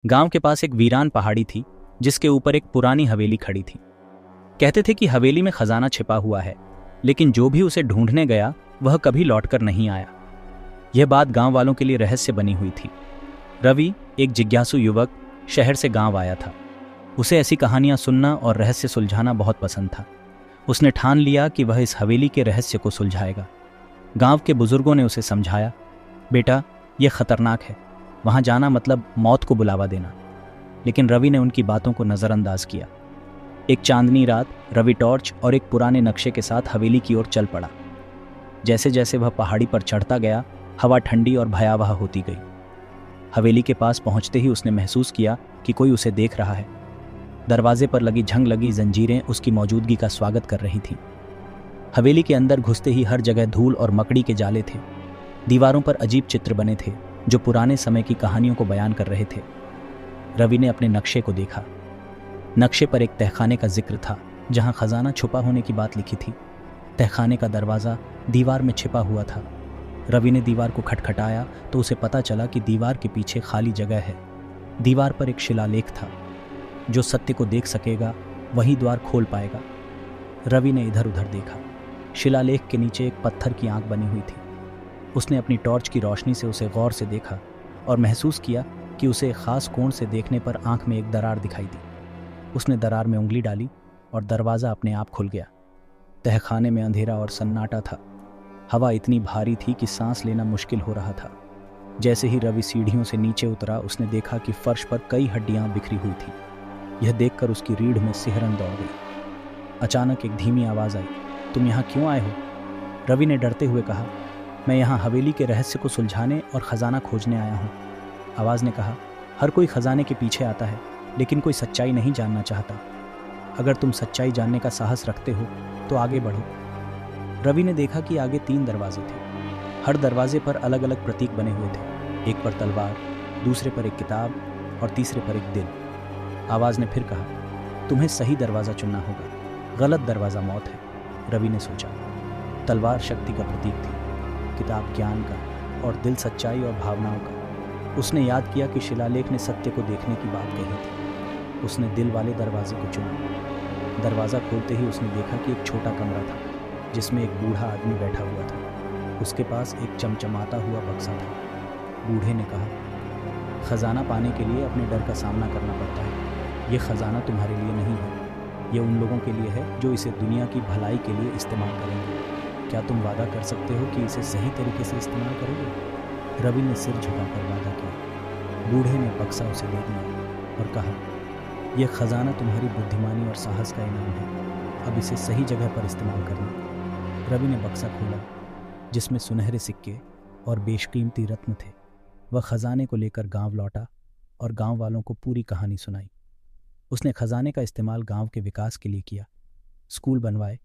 गांव के पास एक वीरान पहाड़ी थी जिसके ऊपर एक पुरानी हवेली खड़ी थी। कहते थे कि हवेली में खजाना छिपा हुआ है, लेकिन जो भी उसे ढूंढने गया वह कभी लौटकर नहीं आया। यह बात गांव वालों के लिए रहस्य बनी हुई थी। रवि, एक जिज्ञासु युवक, शहर से गांव आया था। उसे ऐसी कहानियां सुनना और रहस्य सुलझाना बहुत पसंद था। उसने ठान लिया कि वह इस हवेली के रहस्य को सुलझाएगा। गांव के बुजुर्गों ने उसे समझाया, बेटा, यह खतरनाक है, वहां जाना मतलब मौत को बुलावा देना। लेकिन रवि ने उनकी बातों को नज़रअंदाज किया। एक चांदनी रात रवि टॉर्च और एक पुराने नक्शे के साथ हवेली की ओर चल पड़ा। जैसे जैसे वह पहाड़ी पर चढ़ता गया, हवा ठंडी और भयावह होती गई। हवेली के पास पहुंचते ही उसने महसूस किया कि कोई उसे देख रहा है। दरवाजे पर लगी झंग लगी जंजीरें उसकी मौजूदगी का स्वागत कर रही थीं। हवेली के अंदर घुसते ही हर जगह धूल और मकड़ी के जाले थे। दीवारों पर अजीब चित्र बने थे जो पुराने समय की कहानियों को बयान कर रहे थे। रवि ने अपने नक्शे को देखा। नक्शे पर एक तहखाने का जिक्र था जहां खजाना छुपा होने की बात लिखी थी। तहखाने का दरवाज़ा दीवार में छिपा हुआ था। रवि ने दीवार को खटखटाया तो उसे पता चला कि दीवार के पीछे खाली जगह है। दीवार पर एक शिलालेख था, जो सत्य को देख सकेगा वही द्वार खोल पाएगा। रवि ने इधर उधर देखा। शिलालेख के नीचे एक पत्थर की आंख बनी हुई थी। उसने अपनी टॉर्च की रोशनी से उसे गौर से देखा और महसूस किया कि उसे एक खास कोण से देखने पर आंख में एक दरार दिखाई दी। उसने दरार में उंगली डाली और दरवाज़ा अपने आप खुल गया। तहखाने में अंधेरा और सन्नाटा था। हवा इतनी भारी थी कि सांस लेना मुश्किल हो रहा था। जैसे ही रवि सीढ़ियों से नीचे उतरा, उसने देखा कि फर्श पर कई हड्डियां बिखरी हुई थी। यह देखकर उसकी रीढ़ में सिहरन दौड़ गई। अचानक एक धीमी आवाज़ आई, तुम यहाँ क्यों आए हो? रवि ने डरते हुए कहा, मैं यहाँ हवेली के रहस्य को सुलझाने और ख़जाना खोजने आया हूँ। आवाज़ ने कहा, हर कोई ख़जाने के पीछे आता है, लेकिन कोई सच्चाई नहीं जानना चाहता। अगर तुम सच्चाई जानने का साहस रखते हो तो आगे बढ़ो। रवि ने देखा कि आगे 3 दरवाजे थे। हर दरवाजे पर अलग अलग प्रतीक बने हुए थे। एक पर तलवार, दूसरे पर एक किताब और तीसरे पर एक दिल। आवाज़ ने फिर कहा, तुम्हें सही दरवाज़ा चुनना होगा, गलत दरवाज़ा मौत है। रवि ने सोचा। तलवार शक्ति का प्रतीक थी, किताब ज्ञान का और दिल सच्चाई और भावनाओं का। उसने याद किया कि शिलालेख ने सत्य को देखने की बात कही थी। उसने दिल वाले दरवाजे को चुना। दरवाज़ा खोलते ही उसने देखा कि एक छोटा कमरा था जिसमें एक बूढ़ा आदमी बैठा हुआ था। उसके पास एक चमचमाता हुआ बक्सा था। बूढ़े ने कहा, खजाना पाने के लिए अपने डर का सामना करना पड़ता है। ये खजाना तुम्हारे लिए नहीं है, ये उन लोगों के लिए है जो इसे दुनिया की भलाई के लिए इस्तेमाल करेंगे। क्या तुम वादा कर सकते हो कि इसे सही तरीके से इस्तेमाल करोगे? रवि ने सिर झुकाकर वादा किया। बूढ़े ने बक्सा उसे दे दिया और कहा, यह खजाना तुम्हारी बुद्धिमानी और साहस का इनाम है। अब इसे सही जगह पर इस्तेमाल करना। रवि ने बक्सा खोला जिसमें सुनहरे सिक्के और बेशकीमती रत्न थे। वह खजाने को लेकर गांव लौटा और गांव वालों को पूरी कहानी सुनाई। उसने खजाने का इस्तेमाल गांव के विकास के लिए किया, स्कूल बनवाए,